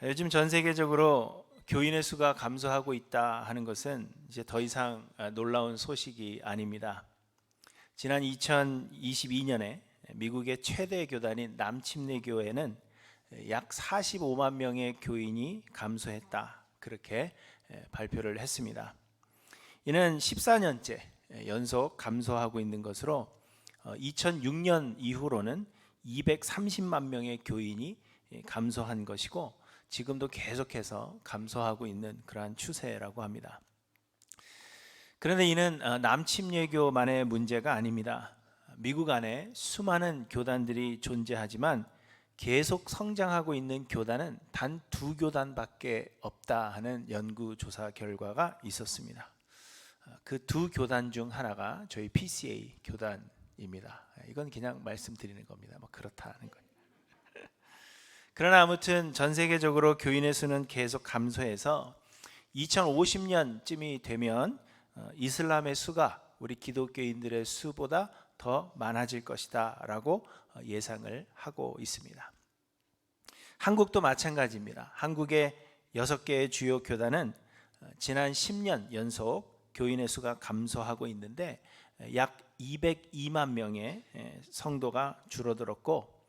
요즘 전 세계적으로 교인의 수가 감소하고 있다 하는 것은 이제 더 이상 놀라운 소식이 아닙니다. 지난 2022년에 미국의 최대 교단인 남침례교회는 약 45만 명의 교인이 감소했다, 그렇게 발표를 했습니다. 이는 14년째 연속 감소하고 있는 것으로 2006년 이후로는 230만 명의 교인이 감소한 것이고, 지금도 계속해서 감소하고 있는 그러한 추세라고 합니다. 그런데 이는 남침례교만의 문제가 아닙니다. 미국 안에 수많은 교단들이 존재하지만 계속 성장하고 있는 교단은 단 2교단밖에 없다 하는 연구조사 결과가 있었습니다. 그 2교단 중 하나가 저희 PCA 교단입니다. 이건 그냥 말씀드리는 겁니다. 뭐 그렇다는 거예요. 그러나 아무튼 전 세계적으로 교인의 수는 계속 감소해서 2050년쯤이 되면 이슬람의 수가 우리 기독교인들의 수보다 더 많아질 것이다 라고 예상을 하고 있습니다. 한국도 마찬가지입니다. 한국의 6개의 주요 교단은 지난 10년 연속 교인의 수가 감소하고 있는데 약 202만 명의 성도가 줄어들었고,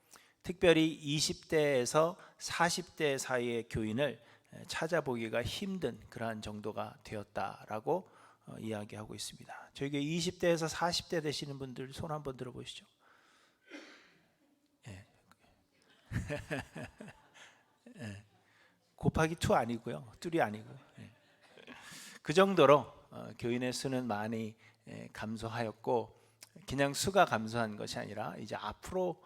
특별히 20대에서 40대 사이의 교인을 찾아보기가 힘든 그러한 정도가 되었다라고 이야기하고 있습니다. 저에게 20대에서 40대 되시는 분들 손 한번 들어보시죠. 예. 예. 곱하기 2 아니고요, 뚫이 아니고요. 예. 그 정도로 교인의 수는 많이 감소하였고, 그냥 수가 감소한 것이 아니라 이제 앞으로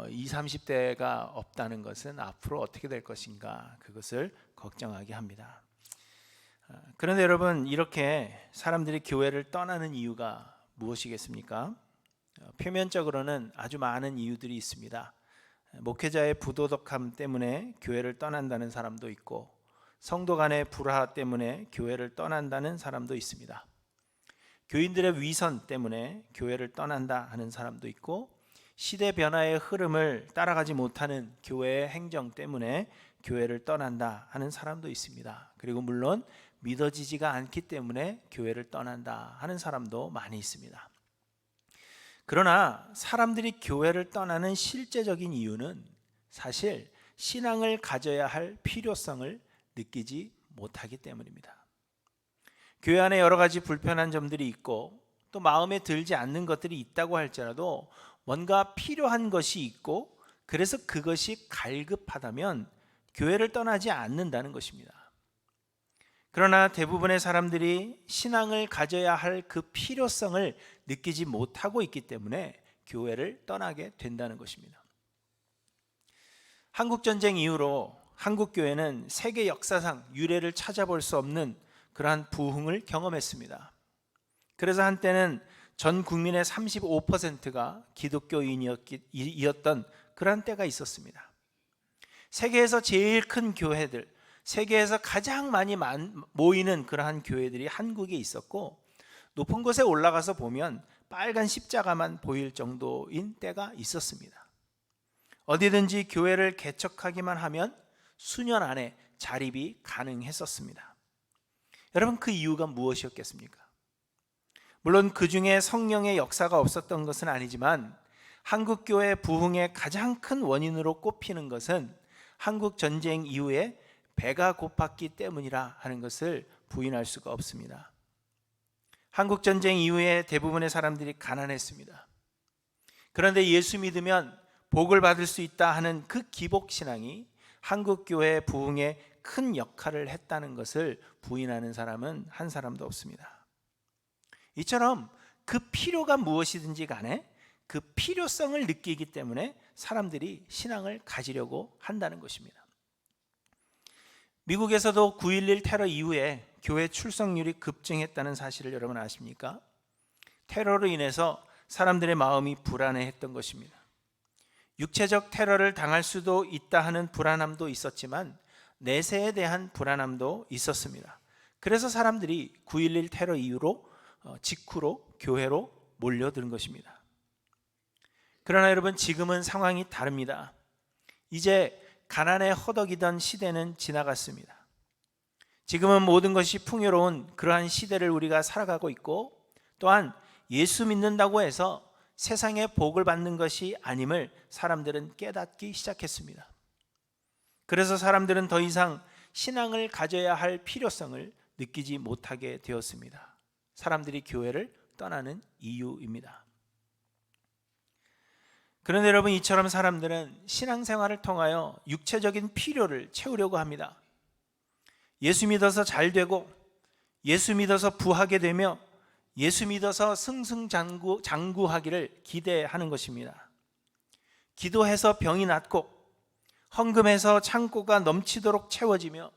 20, 30대가 없다는 것은 앞으로 어떻게 될 것인가, 그것을 걱정하게 합니다. 그런데 여러분, 이렇게 사람들이 교회를 떠나는 이유가 무엇이겠습니까? 표면적으로는 아주 많은 이유들이 있습니다. 목회자의 부도덕함 때문에 교회를 떠난다는 사람도 있고, 성도 간의 불화 때문에 교회를 떠난다는 사람도 있습니다. 교인들의 위선 때문에 교회를 떠난다 하는 사람도 있고, 시대 변화의 흐름을 따라가지 못하는 교회의 행정 때문에 교회를 떠난다 하는 사람도 있습니다. 그리고 물론 믿어지지가 않기 때문에 교회를 떠난다 하는 사람도 많이 있습니다. 그러나 사람들이 교회를 떠나는 실제적인 이유는 사실 신앙을 가져야 할 필요성을 느끼지 못하기 때문입니다. 교회 안에 여러 가지 불편한 점들이 있고, 또 마음에 들지 않는 것들이 있다고 할지라도 뭔가 필요한 것이 있고, 그래서 그것이 갈급하다면 교회를 떠나지 않는다는 것입니다. 그러나 대부분의 사람들이 신앙을 가져야 할 그 필요성을 느끼지 못하고 있기 때문에 교회를 떠나게 된다는 것입니다. 한국전쟁 이후로 한국교회는 세계 역사상 유례를 찾아볼 수 없는 그러한 부흥을 경험했습니다. 그래서 한때는 전 국민의 35%가 기독교인이었던 그런 때가 있었습니다. 세계에서 제일 큰 교회들, 세계에서 가장 많이 모이는 그러한 교회들이 한국에 있었고, 높은 곳에 올라가서 보면 빨간 십자가만 보일 정도인 때가 있었습니다. 어디든지 교회를 개척하기만 하면 수년 안에 자립이 가능했었습니다. 여러분, 그 이유가 무엇이었겠습니까? 물론 그 중에 성령의 역사가 없었던 것은 아니지만, 한국교회 부흥의 가장 큰 원인으로 꼽히는 것은 한국 전쟁 이후에 배가 고팠기 때문이라 하는 것을 부인할 수가 없습니다. 한국 전쟁 이후에 대부분의 사람들이 가난했습니다. 그런데 예수 믿으면 복을 받을 수 있다 하는 그 기복신앙이 한국교회 부흥에 큰 역할을 했다는 것을 부인하는 사람은 한 사람도 없습니다. 이처럼 그 필요가 무엇이든지 간에 그 필요성을 느끼기 때문에 사람들이 신앙을 가지려고 한다는 것입니다. 미국에서도 9.11 테러 이후에 교회 출석률이 급증했다는 사실을 여러분 아십니까? 테러로 인해서 사람들의 마음이 불안해했던 것입니다. 육체적 테러를 당할 수도 있다 하는 불안함도 있었지만 내세에 대한 불안함도 있었습니다. 그래서 사람들이 9.11 테러 이후로 직후로 교회로 몰려드는 것입니다. 그러나 여러분, 지금은 상황이 다릅니다. 이제 가난에 허덕이던 시대는 지나갔습니다. 지금은 모든 것이 풍요로운 그러한 시대를 우리가 살아가고 있고, 또한 예수 믿는다고 해서 세상의 복을 받는 것이 아님을 사람들은 깨닫기 시작했습니다. 그래서 사람들은 더 이상 신앙을 가져야 할 필요성을 느끼지 못하게 되었습니다. 사람들이 교회를 떠나는 이유입니다. 그런데 여러분, 이처럼 사람들은 신앙생활을 통하여 육체적인 필요를 채우려고 합니다. 예수 믿어서 잘 되고, 예수 믿어서 부하게 되며, 예수 믿어서 승승장구하기를 기대하는 것입니다. 기도해서 병이 낫고, 헌금해서 창고가 넘치도록 채워지며,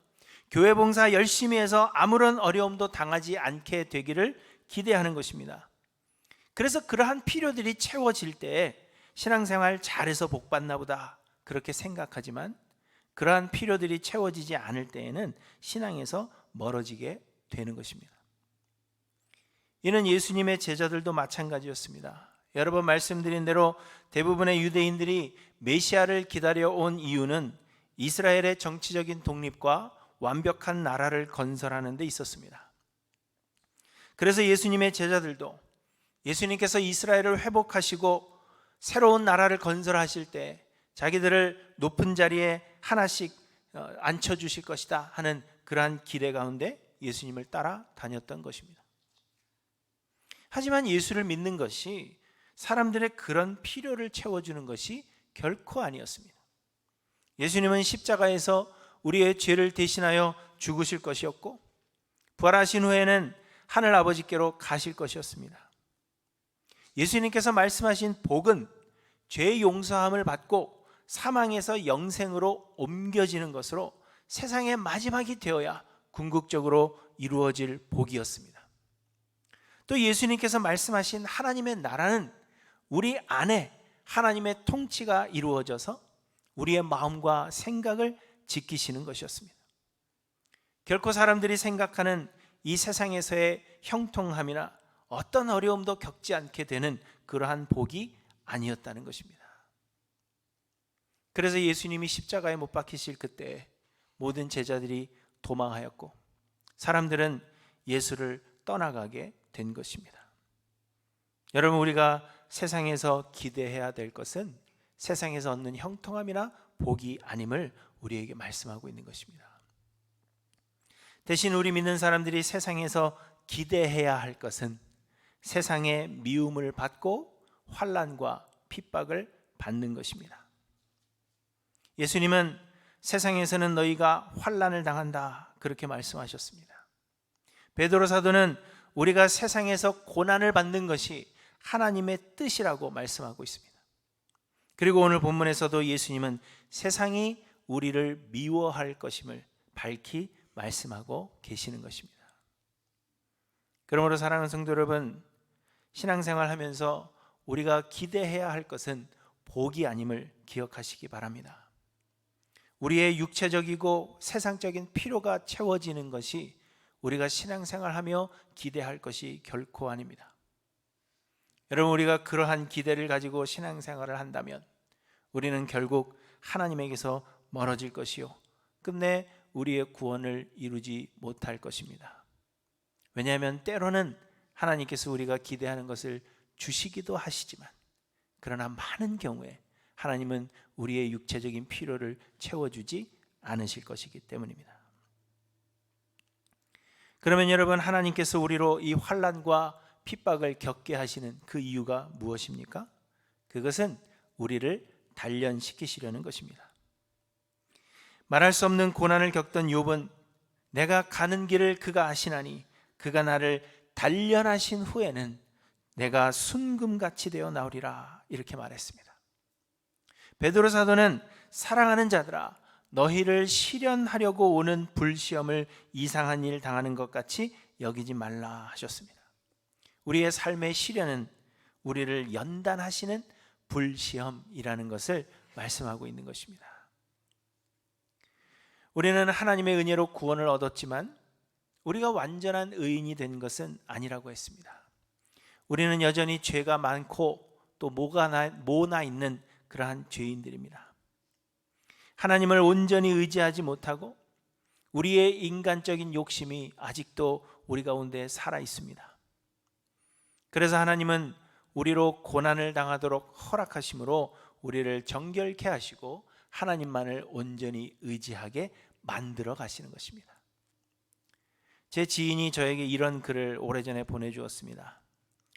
교회 봉사 열심히 해서 아무런 어려움도 당하지 않게 되기를 기대하는 것입니다. 그래서 그러한 필요들이 채워질 때에 신앙생활 잘해서 복받나 보다 그렇게 생각하지만, 그러한 필요들이 채워지지 않을 때에는 신앙에서 멀어지게 되는 것입니다. 이는 예수님의 제자들도 마찬가지였습니다. 여러 번 말씀드린 대로 대부분의 유대인들이 메시아를 기다려온 이유는 이스라엘의 정치적인 독립과 완벽한 나라를 건설하는 데 있었습니다. 그래서 예수님의 제자들도 예수님께서 이스라엘을 회복하시고 새로운 나라를 건설하실 때 자기들을 높은 자리에 하나씩 앉혀주실 것이다 하는 그러한 기대 가운데 예수님을 따라 다녔던 것입니다. 하지만 예수를 믿는 것이 사람들의 그런 필요를 채워주는 것이 결코 아니었습니다. 예수님은 십자가에서 우리의 죄를 대신하여 죽으실 것이었고, 부활하신 후에는 하늘 아버지께로 가실 것이었습니다. 예수님께서 말씀하신 복은 죄 용서함을 받고 사망에서 영생으로 옮겨지는 것으로 세상의 마지막이 되어야 궁극적으로 이루어질 복이었습니다. 또 예수님께서 말씀하신 하나님의 나라는 우리 안에 하나님의 통치가 이루어져서 우리의 마음과 생각을 지키시는 것이었습니다. 결코 사람들이 생각하는 이 세상에서의 형통함이나 어떤 어려움도 겪지 않게 되는 그러한 복이 아니었다는 것입니다. 그래서 예수님이 십자가에 못 박히실 그때 모든 제자들이 도망하였고, 사람들은 예수를 떠나가게 된 것입니다. 여러분, 우리가 세상에서 기대해야 될 것은 세상에서 얻는 형통함이나 복이 아님을 우리에게 말씀하고 있는 것입니다. 대신 우리 믿는 사람들이 세상에서 기대해야 할 것은 세상의 미움을 받고 환난과 핍박을 받는 것입니다. 예수님은 세상에서는 너희가 환난을 당한다 그렇게 말씀하셨습니다. 베드로 사도는 우리가 세상에서 고난을 받는 것이 하나님의 뜻이라고 말씀하고 있습니다. 그리고 오늘 본문에서도 예수님은 세상이 우리를 미워할 것임을 밝히 말씀하고 계시는 것입니다. 그러므로 사랑하는 성도 여러분, 신앙생활하면서 우리가 기대해야 할 것은 복이 아님을 기억하시기 바랍니다. 우리의 육체적이고 세상적인 필요가 채워지는 것이 우리가 신앙생활하며 기대할 것이 결코 아닙니다. 여러분, 우리가 그러한 기대를 가지고 신앙생활을 한다면 우리는 결국 하나님에게서 멀어질 것이요, 끝내 우리의 구원을 이루지 못할 것입니다. 왜냐하면 때로는 하나님께서 우리가 기대하는 것을 주시기도 하시지만, 그러나 많은 경우에 하나님은 우리의 육체적인 필요를 채워주지 않으실 것이기 때문입니다. 그러면 여러분, 하나님께서 우리로 이 환난과 핍박을 겪게 하시는 그 이유가 무엇입니까? 그것은 우리를 단련시키시려는 것입니다. 말할 수 없는 고난을 겪던 욥은 내가 가는 길을 그가 아시나니 그가 나를 단련하신 후에는 내가 순금같이 되어 나오리라 이렇게 말했습니다. 베드로 사도는 사랑하는 자들아, 너희를 시련하려고 오는 불시험을 이상한 일 당하는 것 같이 여기지 말라 하셨습니다. 우리의 삶의 시련은 우리를 연단하시는 불시험이라는 것을 말씀하고 있는 것입니다. 우리는 하나님의 은혜로 구원을 얻었지만 우리가 완전한 의인이 된 것은 아니라고 했습니다. 우리는 여전히 죄가 많고 또 모나 있는 그러한 죄인들입니다. 하나님을 온전히 의지하지 못하고 우리의 인간적인 욕심이 아직도 우리 가운데 살아 있습니다. 그래서 하나님은 우리로 고난을 당하도록 허락하심으로 우리를 정결케 하시고 하나님만을 온전히 의지하게 만들어 가시는 것입니다. 제 지인이 저에게 이런 글을 오래전에 보내주었습니다.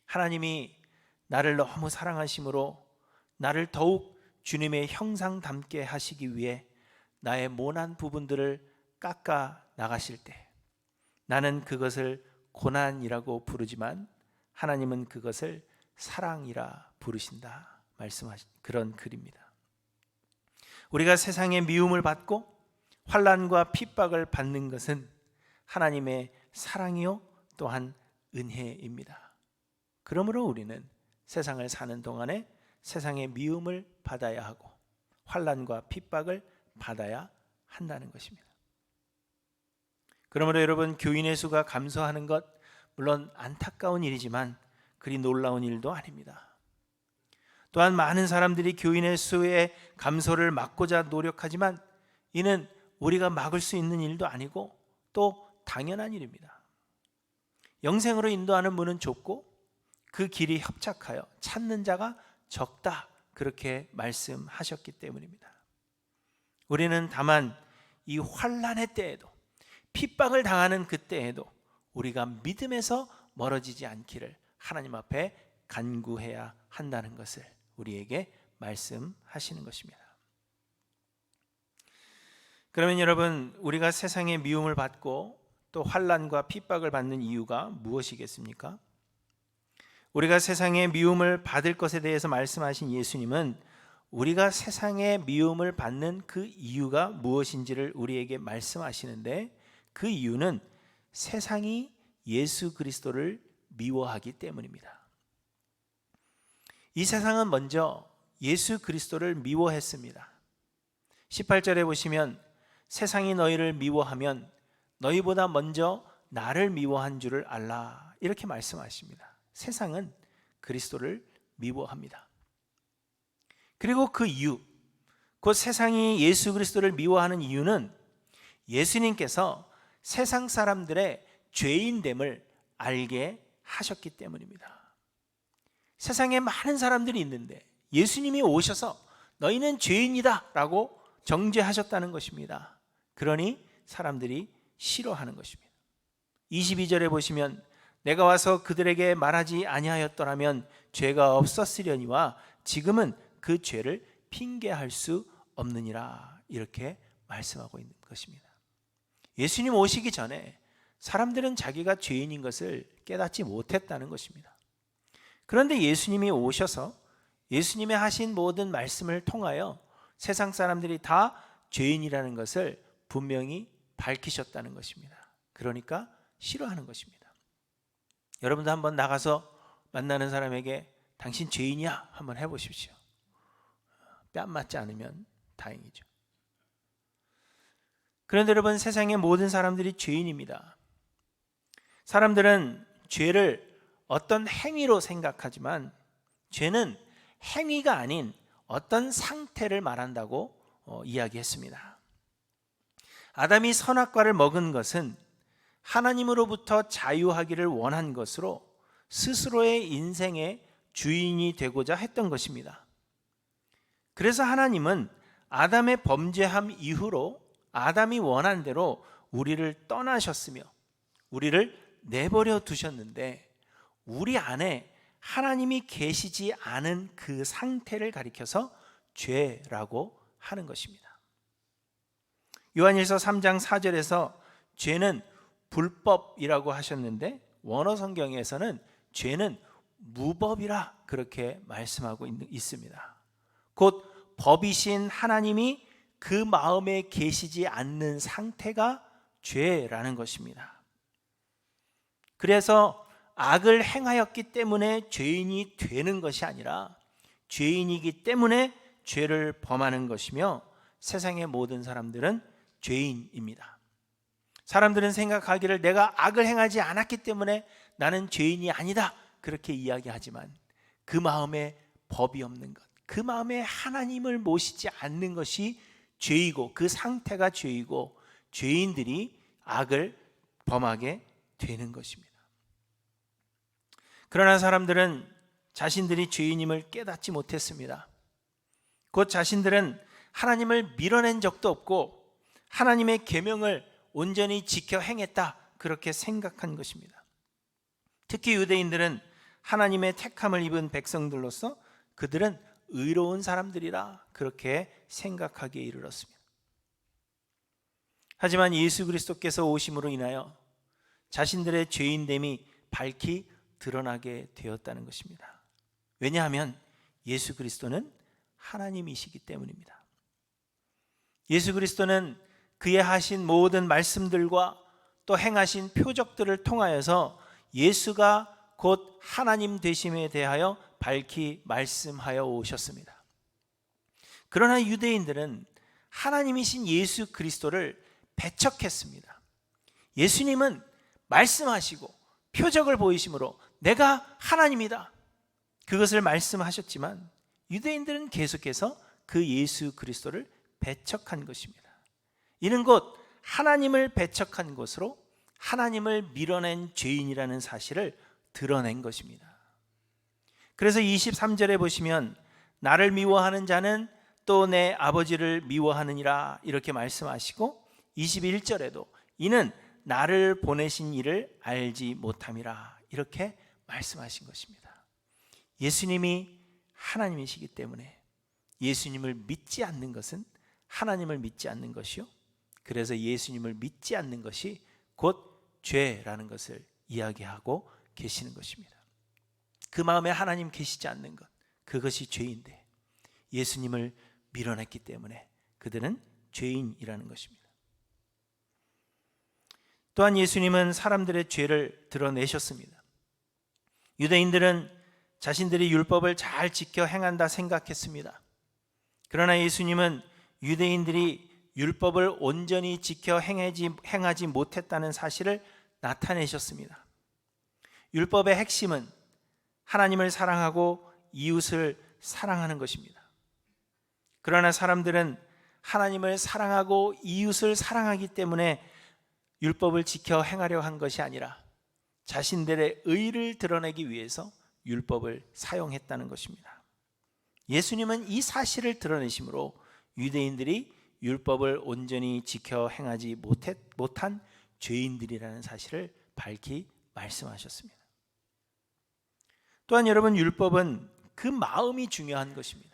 하나님이 나를 너무 사랑하심으로 나를 더욱 주님의 형상 닮게 하시기 위해 나의 모난 부분들을 깎아 나가실 때 나는 그것을 고난이라고 부르지만 하나님은 그것을 사랑이라 부르신다 말씀하신 그런 글입니다. 우리가 세상의 미움을 받고 환난과 핍박을 받는 것은 하나님의 사랑이요 또한 은혜입니다. 그러므로 우리는 세상을 사는 동안에 세상의 미움을 받아야 하고 환난과 핍박을 받아야 한다는 것입니다. 그러므로 여러분, 교인의 수가 감소하는 것 물론 안타까운 일이지만 그리 놀라운 일도 아닙니다. 또한 많은 사람들이 교인의 수의 감소를 막고자 노력하지만 이는 우리가 막을 수 있는 일도 아니고 또 당연한 일입니다. 영생으로 인도하는 문은 좁고 그 길이 협착하여 찾는 자가 적다, 그렇게 말씀하셨기 때문입니다. 우리는 다만 이 환난의 때에도 핍박을 당하는 그때에도 우리가 믿음에서 멀어지지 않기를 하나님 앞에 간구해야 한다는 것을 우리에게 말씀하시는 것입니다. 그러면 여러분, 우리가 세상의 미움을 받고 또 환난과 핍박을 받는 이유가 무엇이겠습니까? 우리가 세상의 미움을 받을 것에 대해서 말씀하신 예수님은 우리가 세상의 미움을 받는 그 이유가 무엇인지를 우리에게 말씀하시는데, 그 이유는 세상이 예수 그리스도를 미워하기 때문입니다. 이 세상은 먼저 예수 그리스도를 미워했습니다. 18절에 보시면 세상이 너희를 미워하면 너희보다 먼저 나를 미워한 줄을 알라, 이렇게 말씀하십니다. 세상은 그리스도를 미워합니다. 그리고 그 이유, 곧 세상이 예수 그리스도를 미워하는 이유는 예수님께서 세상 사람들의 죄인됨을 알게 하셨기 때문입니다. 세상에 많은 사람들이 있는데 예수님이 오셔서 너희는 죄인이다 라고 정죄하셨다는 것입니다. 그러니 사람들이 싫어하는 것입니다. 22절에 보시면 내가 와서 그들에게 말하지 아니하였더라면 죄가 없었으려니와 지금은 그 죄를 핑계할 수 없느니라, 이렇게 말씀하고 있는 것입니다. 예수님 오시기 전에 사람들은 자기가 죄인인 것을 깨닫지 못했다는 것입니다. 그런데 예수님이 오셔서 예수님의 하신 모든 말씀을 통하여 세상 사람들이 다 죄인이라는 것을 분명히 밝히셨다는 것입니다. 그러니까 싫어하는 것입니다. 여러분도 한번 나가서 만나는 사람에게 당신 죄인이야 한번 해보십시오. 뺨 맞지 않으면 다행이죠. 그런데 여러분, 세상의 모든 사람들이 죄인입니다. 사람들은 죄를 어떤 행위로 생각하지만 죄는 행위가 아닌 어떤 상태를 말한다고 이야기했습니다. 아담이 선악과를 먹은 것은 하나님으로부터 자유하기를 원한 것으로 스스로의 인생의 주인이 되고자 했던 것입니다. 그래서 하나님은 아담의 범죄함 이후로 아담이 원한 대로 우리를 떠나셨으며 우리를 내버려 두셨는데, 우리 안에 하나님이 계시지 않은 그 상태를 가리켜서 죄라고 하는 것입니다. 요한일서 3장 4절에서 죄는 불법이라고 하셨는데 원어 성경에서는 죄는 무법이라 그렇게 말씀하고 있습니다. 곧 법이신 하나님이 그 마음에 계시지 않는 상태가 죄라는 것입니다. 그래서 악을 행하였기 때문에 죄인이 되는 것이 아니라 죄인이기 때문에 죄를 범하는 것이며, 세상의 모든 사람들은 죄인입니다. 사람들은 생각하기를 내가 악을 행하지 않았기 때문에 나는 죄인이 아니다, 그렇게 이야기하지만 그 마음에 법이 없는 것, 그 마음에 하나님을 모시지 않는 것이 죄이고 그 상태가 죄이고 죄인들이 악을 범하게 되는 것입니다. 그러나 사람들은 자신들이 죄인임을 깨닫지 못했습니다. 곧 자신들은 하나님을 밀어낸 적도 없고 하나님의 계명을 온전히 지켜 행했다, 그렇게 생각한 것입니다. 특히 유대인들은 하나님의 택함을 입은 백성들로서 그들은 의로운 사람들이라 그렇게 생각하기에 이르렀습니다. 하지만 예수 그리스도께서 오심으로 인하여 자신들의 죄인됨이 밝히 드러나게 되었다는 것입니다. 왜냐하면 예수 그리스도는 하나님이시기 때문입니다. 예수 그리스도는 그의 하신 모든 말씀들과 또 행하신 표적들을 통하여서 예수가 곧 하나님 되심에 대하여 밝히 말씀하여 오셨습니다. 그러나 유대인들은 하나님이신 예수 그리스도를 배척했습니다. 예수님은 말씀하시고 표적을 보이심으로 내가 하나님이다, 그것을 말씀하셨지만 유대인들은 계속해서 그 예수 그리스도를 배척한 것입니다. 이는 곧 하나님을 배척한 것으로 하나님을 밀어낸 죄인이라는 사실을 드러낸 것입니다. 그래서 23절에 보시면 나를 미워하는 자는 또 내 아버지를 미워하느니라 이렇게 말씀하시고 21절에도 이는 나를 보내신 이를 알지 못함이라 이렇게 말씀하신 것입니다. 예수님이 하나님이시기 때문에 예수님을 믿지 않는 것은 하나님을 믿지 않는 것이요, 그래서 예수님을 믿지 않는 것이 곧 죄라는 것을 이야기하고 계시는 것입니다. 그 마음에 하나님 계시지 않는 것, 그것이 죄인데 예수님을 밀어냈기 때문에 그들은 죄인이라는 것입니다. 또한 예수님은 사람들의 죄를 드러내셨습니다. 유대인들은 자신들이 율법을 잘 지켜 행한다 생각했습니다. 그러나 예수님은 유대인들이 율법을 온전히 지켜 행하지 못했다는 사실을 나타내셨습니다. 율법의 핵심은 하나님을 사랑하고 이웃을 사랑하는 것입니다. 그러나 사람들은 하나님을 사랑하고 이웃을 사랑하기 때문에 율법을 지켜 행하려 한 것이 아니라 자신들의 의를 드러내기 위해서 율법을 사용했다는 것입니다. 예수님은 이 사실을 드러내심으로 유대인들이 율법을 온전히 지켜 행하지 못한 죄인들이라는 사실을 밝히 말씀하셨습니다. 또한 여러분, 율법은 그 마음이 중요한 것입니다.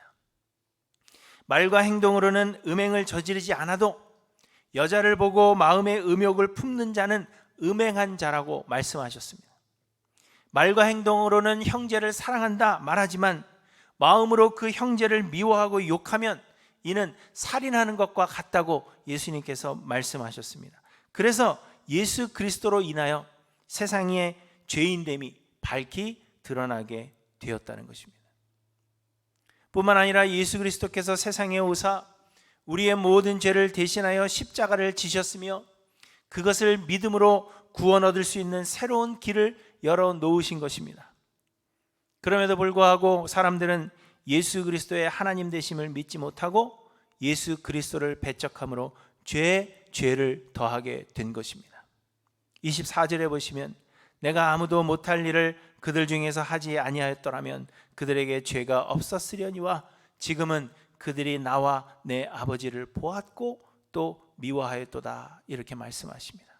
말과 행동으로는 음행을 저지르지 않아도 여자를 보고 마음의 음욕을 품는 자는 음행한 자라고 말씀하셨습니다. 말과 행동으로는 형제를 사랑한다 말하지만 마음으로 그 형제를 미워하고 욕하면 이는 살인하는 것과 같다고 예수님께서 말씀하셨습니다. 그래서 예수 그리스도로 인하여 세상의 죄인됨이 밝히 드러나게 되었다는 것입니다. 뿐만 아니라 예수 그리스도께서 세상에 오사 우리의 모든 죄를 대신하여 십자가를 지셨으며 그것을 믿음으로 구원 얻을 수 있는 새로운 길을 열어 놓으신 것입니다. 그럼에도 불구하고 사람들은 예수 그리스도의 하나님 되심을 믿지 못하고 예수 그리스도를 배척함으로 죄를 더하게 된 것입니다. 24절에 보시면 내가 아무도 못할 일을 그들 중에서 하지 아니하였더라면 그들에게 죄가 없었으려니와 지금은 그들이 나와 내 아버지를 보았고 또 미워하였도다 이렇게 말씀하십니다.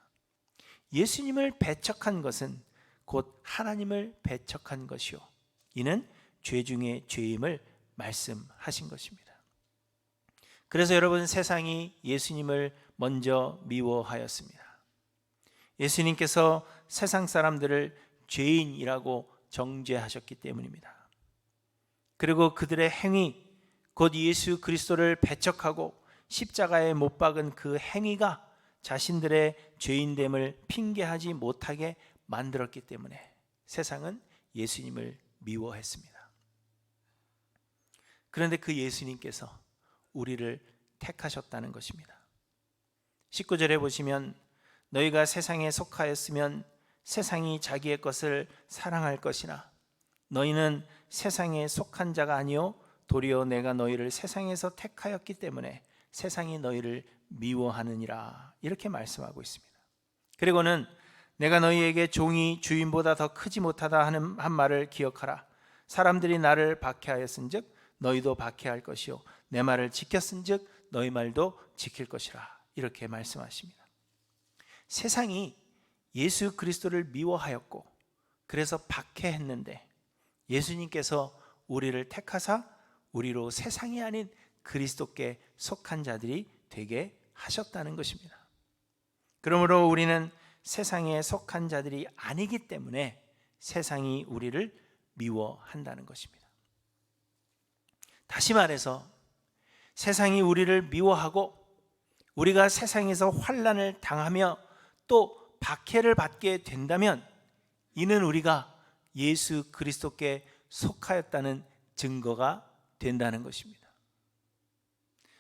예수님을 배척한 것은 곧 하나님을 배척한 것이요 이는 죄 중에 죄임을 말씀하신 것입니다. 그래서 여러분, 세상이 예수님을 먼저 미워하였습니다. 예수님께서 세상 사람들을 죄인이라고 정죄하셨기 때문입니다. 그리고 그들의 행위, 곧 예수 그리스도를 배척하고 십자가에 못 박은 그 행위가 자신들의 죄인됨을 핑계하지 못하게 만들었기 때문에 세상은 예수님을 미워했습니다. 그런데 그 예수님께서 우리를 택하셨다는 것입니다. 19절에 보시면 너희가 세상에 속하였으면 세상이 자기의 것을 사랑할 것이나 너희는 세상에 속한 자가 아니요 도리어 내가 너희를 세상에서 택하였기 때문에 세상이 너희를 미워하느니라 이렇게 말씀하고 있습니다. 그리고는 내가 너희에게 종이 주인보다 더 크지 못하다 하는 한 말을 기억하라. 사람들이 나를 박해하였은즉 너희도 박해할 것이요 내 말을 지켰은즉 너희 말도 지킬 것이라 이렇게 말씀하십니다. 세상이 예수 그리스도를 미워하였고 그래서 박해했는데 예수님께서 우리를 택하사 우리로 세상이 아닌 그리스도께 속한 자들이 되게 하셨다는 것입니다. 그러므로 우리는 세상에 속한 자들이 아니기 때문에 세상이 우리를 미워한다는 것입니다. 다시 말해서 세상이 우리를 미워하고 우리가 세상에서 환난을 당하며 또 박해를 받게 된다면 이는 우리가 예수 그리스도께 속하였다는 증거가 된다는 것입니다.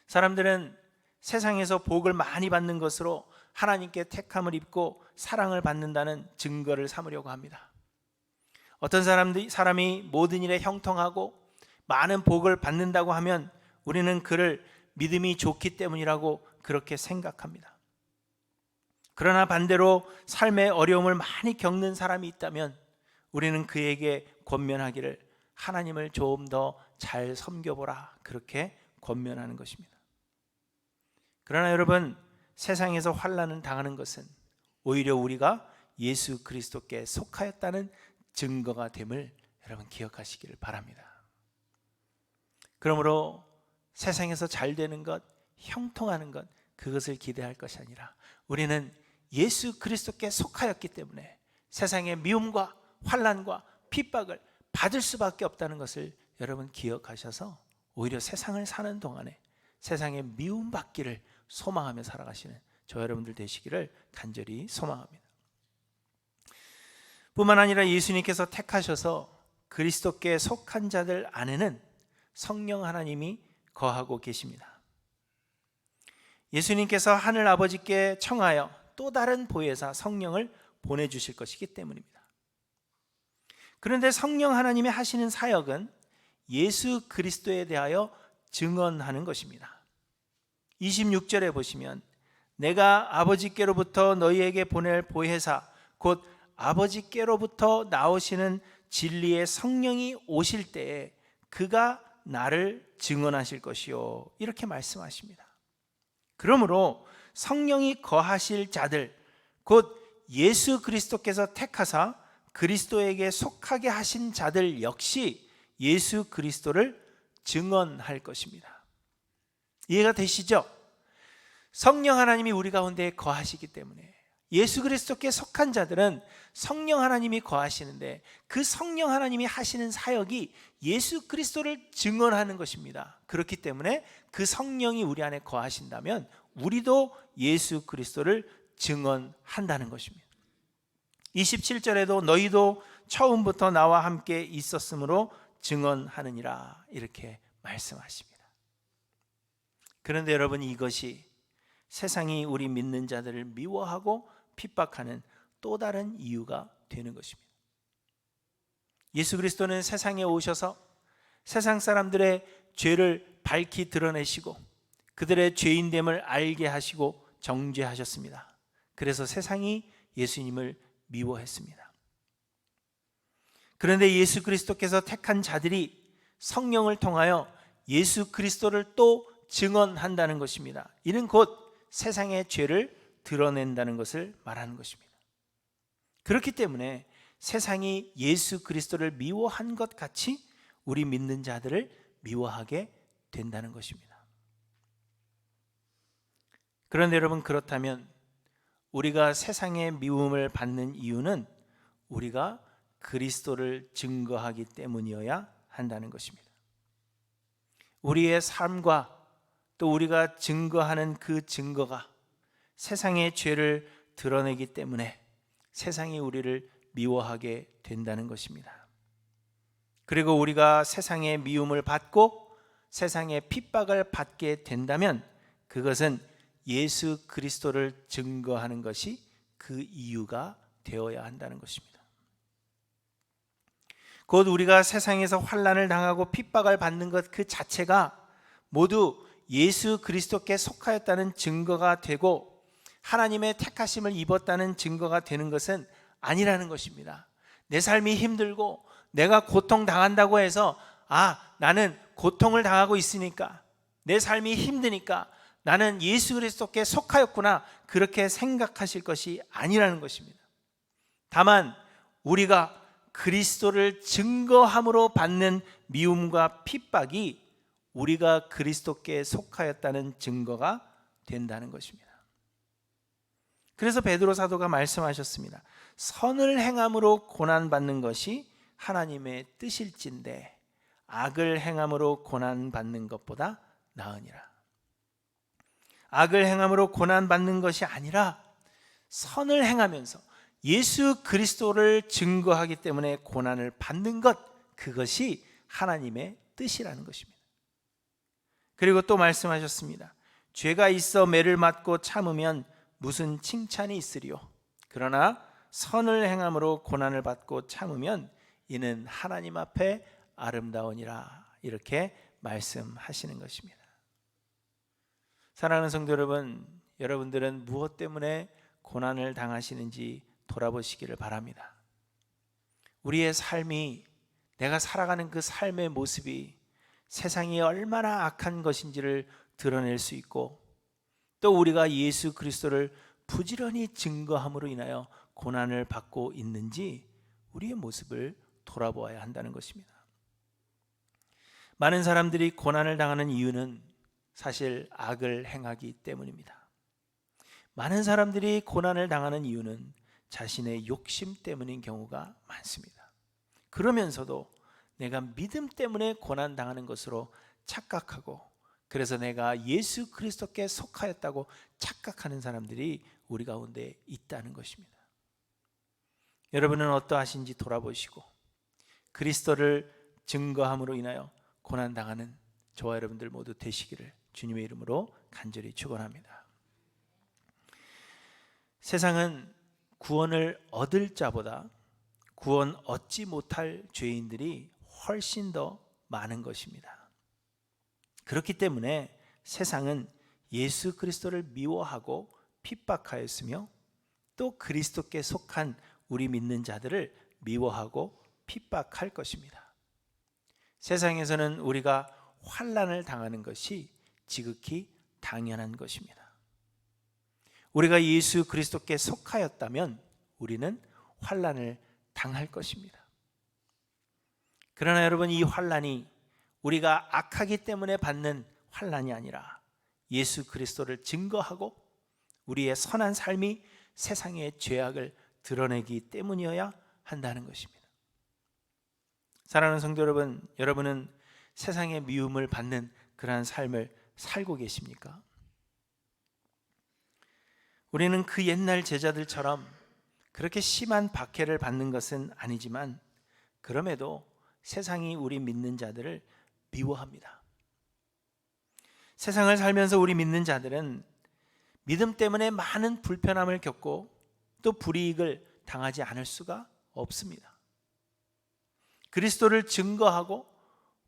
사람들은 세상에서 복을 많이 받는 것으로 하나님께 택함을 입고 사랑을 받는다는 증거를 삼으려고 합니다. 어떤 사람이 모든 일에 형통하고 많은 복을 받는다고 하면 우리는 그를 믿음이 좋기 때문이라고 그렇게 생각합니다. 그러나 반대로 삶의 어려움을 많이 겪는 사람이 있다면 우리는 그에게 권면하기를 하나님을 좀 더 잘 섬겨보라 그렇게 권면하는 것입니다. 그러나 여러분, 세상에서 환난을 당하는 것은 오히려 우리가 예수 그리스도께 속하였다는 증거가 됨을 여러분 기억하시기를 바랍니다. 그러므로 세상에서 잘 되는 것, 형통하는 것 그것을 기대할 것이 아니라 우리는 예수 그리스도께 속하였기 때문에 세상의 미움과 환난과 핍박을 받을 수밖에 없다는 것을 여러분 기억하셔서 오히려 세상을 사는 동안에 세상의 미움받기를 소망하며 살아가시는 저 여러분들 되시기를 간절히 소망합니다. 뿐만 아니라 예수님께서 택하셔서 그리스도께 속한 자들 안에는 성령 하나님이 거하고 계십니다. 예수님께서 하늘 아버지께 청하여 또 다른 보혜사 성령을 보내주실 것이기 때문입니다. 그런데 성령 하나님이 하시는 사역은 예수 그리스도에 대하여 증언하는 것입니다. 26절에 보시면 내가 아버지께로부터 너희에게 보낼 보혜사 곧 아버지께로부터 나오시는 진리의 성령이 오실 때에 그가 나를 증언하실 것이요 이렇게 말씀하십니다. 그러므로 성령이 거하실 자들 곧 예수 그리스도께서 택하사 그리스도에게 속하게 하신 자들 역시 예수 그리스도를 증언할 것입니다. 이해가 되시죠? 성령 하나님이 우리 가운데 거하시기 때문에 예수 그리스도께 속한 자들은 성령 하나님이 거하시는데 그 성령 하나님이 하시는 사역이 예수 그리스도를 증언하는 것입니다. 그렇기 때문에 그 성령이 우리 안에 거하신다면 우리도 예수 그리스도를 증언한다는 것입니다. 27절에도 너희도 처음부터 나와 함께 있었으므로 증언하느니라 이렇게 말씀하십니다. 그런데 여러분, 이것이 세상이 우리 믿는 자들을 미워하고 핍박하는 또 다른 이유가 되는 것입니다. 예수 그리스도는 세상에 오셔서 세상 사람들의 죄를 밝히 드러내시고 그들의 죄인됨을 알게 하시고 정죄하셨습니다. 그래서 세상이 예수님을 미워했습니다. 그런데 예수 그리스도께서 택한 자들이 성령을 통하여 예수 그리스도를 또 증언한다는 것입니다. 이는 곧 세상의 죄를 드러낸다는 것을 말하는 것입니다. 그렇기 때문에 세상이 예수 그리스도를 미워한 것 같이 우리 믿는 자들을 미워하게 된다는 것입니다. 그런데 여러분, 그렇다면 우리가 세상의 미움을 받는 이유는 우리가 그리스도를 증거하기 때문이어야 한다는 것입니다. 우리의 삶과 또 우리가 증거하는 그 증거가 세상의 죄를 드러내기 때문에 세상이 우리를 미워하게 된다는 것입니다. 그리고 우리가 세상의 미움을 받고 세상의 핍박을 받게 된다면 그것은 예수 그리스도를 증거하는 것이 그 이유가 되어야 한다는 것입니다. 곧 우리가 세상에서 환난을 당하고 핍박을 받는 것 그 자체가 모두 예수 그리스도께 속하였다는 증거가 되고 하나님의 택하심을 입었다는 증거가 되는 것은 아니라는 것입니다. 내 삶이 힘들고 내가 고통당한다고 해서 나는 고통을 당하고 있으니까, 내 삶이 힘드니까 나는 예수 그리스도께 속하였구나, 그렇게 생각하실 것이 아니라는 것입니다. 다만 우리가 그리스도를 증거함으로 받는 미움과 핍박이 우리가 그리스도께 속하였다는 증거가 된다는 것입니다. 그래서 베드로 사도가 말씀하셨습니다. 선을 행함으로 고난받는 것이 하나님의 뜻일진데 악을 행함으로 고난받는 것보다 나으니라. 악을 행함으로 고난받는 것이 아니라 선을 행하면서 예수 그리스도를 증거하기 때문에 고난을 받는 것, 그것이 하나님의 뜻이라는 것입니다. 그리고 또 말씀하셨습니다. 죄가 있어 매를 맞고 참으면 무슨 칭찬이 있으리요. 그러나 선을 행함으로 고난을 받고 참으면 이는 하나님 앞에 아름다우니라. 이렇게 말씀하시는 것입니다. 사랑하는 성도 여러분, 여러분들은 무엇 때문에 고난을 당하시는지 돌아보시기를 바랍니다. 우리의 삶이, 내가 살아가는 그 삶의 모습이 세상이 얼마나 악한 것인지를 드러낼 수 있고, 또 우리가 예수 그리스도를 부지런히 증거함으로 인하여 고난을 받고 있는지 우리의 모습을 돌아보아야 한다는 것입니다. 많은 사람들이 고난을 당하는 이유는 사실 악을 행하기 때문입니다. 많은 사람들이 고난을 당하는 이유는 자신의 욕심 때문인 경우가 많습니다. 그러면서도 내가 믿음 때문에 고난 당하는 것으로 착각하고, 그래서 내가 예수 그리스도께 속하였다고 착각하는 사람들이 우리 가운데 있다는 것입니다. 여러분은 어떠하신지 돌아보시고 그리스도를 증거함으로 인하여 고난 당하는 저와 여러분들 모두 되시기를 주님의 이름으로 간절히 축원합니다. 세상은 구원을 얻을 자보다 구원 얻지 못할 죄인들이 훨씬 더 많은 것입니다. 그렇기 때문에 세상은 예수 그리스도를 미워하고 핍박하였으며, 또 그리스도께 속한 우리 믿는 자들을 미워하고 핍박할 것입니다. 세상에서는 우리가 환난을 당하는 것이 지극히 당연한 것입니다. 우리가 예수 그리스도께 속하였다면 우리는 환난을 당할 것입니다. 그러나 여러분, 이 환난이 우리가 악하기 때문에 받는 환난이 아니라 예수 그리스도를 증거하고 우리의 선한 삶이 세상의 죄악을 드러내기 때문이어야 한다는 것입니다. 사랑하는 성도 여러분, 여러분은 세상의 미움을 받는 그러한 삶을 살고 계십니까? 우리는 그 옛날 제자들처럼 그렇게 심한 박해를 받는 것은 아니지만, 그럼에도 세상이 우리 믿는 자들을 미워합니다. 세상을 살면서 우리 믿는 자들은 믿음 때문에 많은 불편함을 겪고 또 불이익을 당하지 않을 수가 없습니다. 그리스도를 증거하고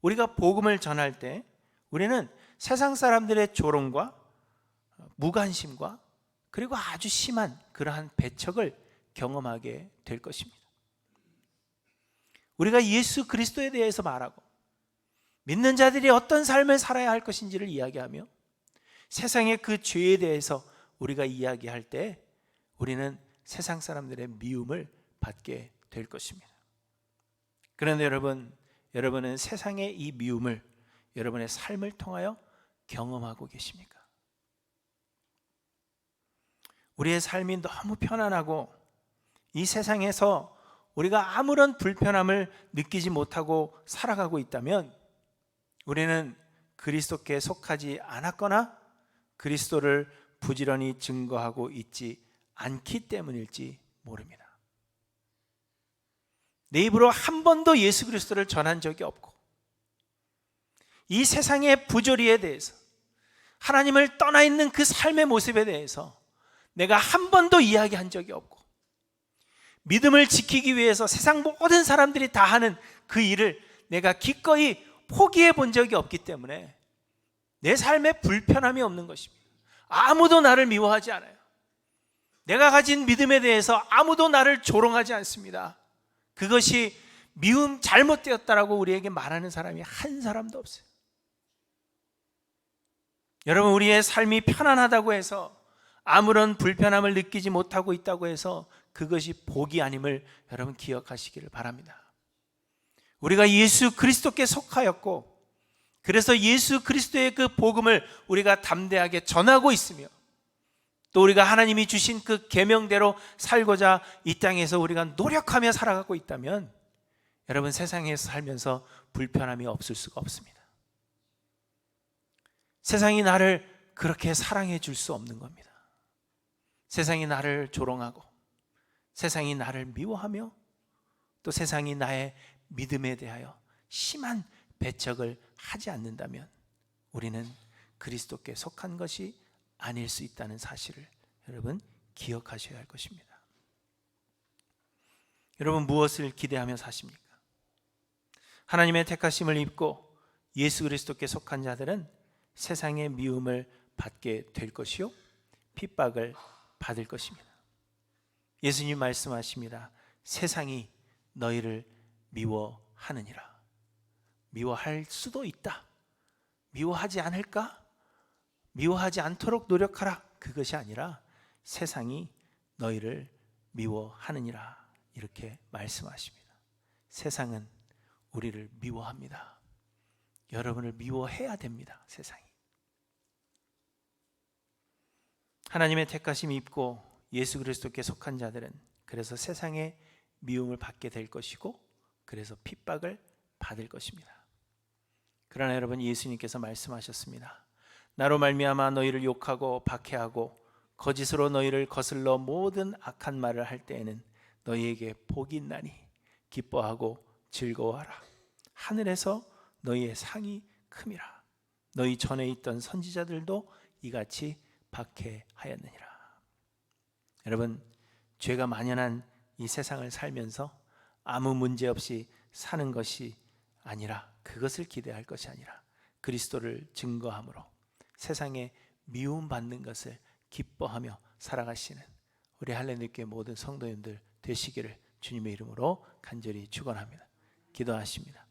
우리가 복음을 전할 때 우리는 세상 사람들의 조롱과 무관심과 그리고 아주 심한 그러한 배척을 경험하게 될 것입니다. 우리가 예수 그리스도에 대해서 말하고 믿는 자들이 어떤 삶을 살아야 할 것인지를 이야기하며 세상의 그 죄에 대해서 우리가 이야기할 때 우리는 세상 사람들의 미움을 받게 될 것입니다. 그런데 여러분은 세상의 이 미움을 여러분의 삶을 통하여 경험하고 계십니까? 우리의 삶이 너무 편안하고 이 세상에서 우리가 아무런 불편함을 느끼지 못하고 살아가고 있다면 우리는 그리스도께 속하지 않았거나 그리스도를 부지런히 증거하고 있지 않기 때문일지 모릅니다. 내 입으로 한 번도 예수 그리스도를 전한 적이 없고 이 세상의 부조리에 대해서, 하나님을 떠나 있는 그 삶의 모습에 대해서 내가 한 번도 이야기한 적이 없고, 믿음을 지키기 위해서 세상 모든 사람들이 다 하는 그 일을 내가 기꺼이 포기해 본 적이 없기 때문에 내 삶에 불편함이 없는 것입니다. 아무도 나를 미워하지 않아요. 내가 가진 믿음에 대해서 아무도 나를 조롱하지 않습니다. 그것이 미움 잘못되었다라고 우리에게 말하는 사람이 한 사람도 없어요. 여러분, 우리의 삶이 편안하다고 해서 아무런 불편함을 느끼지 못하고 있다고 해서 그것이 복이 아님을 여러분 기억하시기를 바랍니다. 우리가 예수 그리스도께 속하였고, 그래서 예수 그리스도의 그 복음을 우리가 담대하게 전하고 있으며, 또 우리가 하나님이 주신 그 계명대로 살고자 이 땅에서 우리가 노력하며 살아가고 있다면 여러분, 세상에서 살면서 불편함이 없을 수가 없습니다. 세상이 나를 그렇게 사랑해 줄 수 없는 겁니다. 세상이 나를 조롱하고, 세상이 나를 미워하며, 또 세상이 나의 믿음에 대하여 심한 배척을 하지 않는다면 우리는 그리스도께 속한 것이 아닐 수 있다는 사실을 여러분 기억하셔야 할 것입니다. 여러분, 무엇을 기대하며 사십니까? 하나님의 택하심을 입고 예수 그리스도께 속한 자들은 세상의 미움을 받게 될 것이요, 핍박을 받을 것입니다. 예수님 말씀하십니다. 세상이 너희를 미워하느니라. 미워할 수도 있다. 미워하지 않을까? 미워하지 않도록 노력하라. 그것이 아니라 세상이 너희를 미워하느니라, 이렇게 말씀하십니다. 세상은 우리를 미워합니다. 여러분을 미워해야 됩니다. 세상이. 하나님의 택하심이 입고 예수 그리스도께 속한 자들은 그래서 세상의 미움을 받게 될 것이고, 그래서 핍박을 받을 것입니다. 그러나 여러분, 예수님께서 말씀하셨습니다. 나로 말미암아 너희를 욕하고 박해하고 거짓으로 너희를 거슬러 모든 악한 말을 할 때에는 너희에게 복이 있나니 기뻐하고 즐거워하라. 하늘에서 너희의 상이 큼이라. 너희 전에 있던 선지자들도 이같이 박해하였느니라. 여러분, 죄가 만연한 이 세상을 살면서 아무 문제 없이 사는 것이 아니라, 그것을 기대할 것이 아니라 그리스도를 증거함으로 세상에 미움받는 것을 기뻐하며 살아가시는 우리 할례교회 모든 성도님들 되시기를 주님의 이름으로 간절히 축원합니다. 기도하십니다.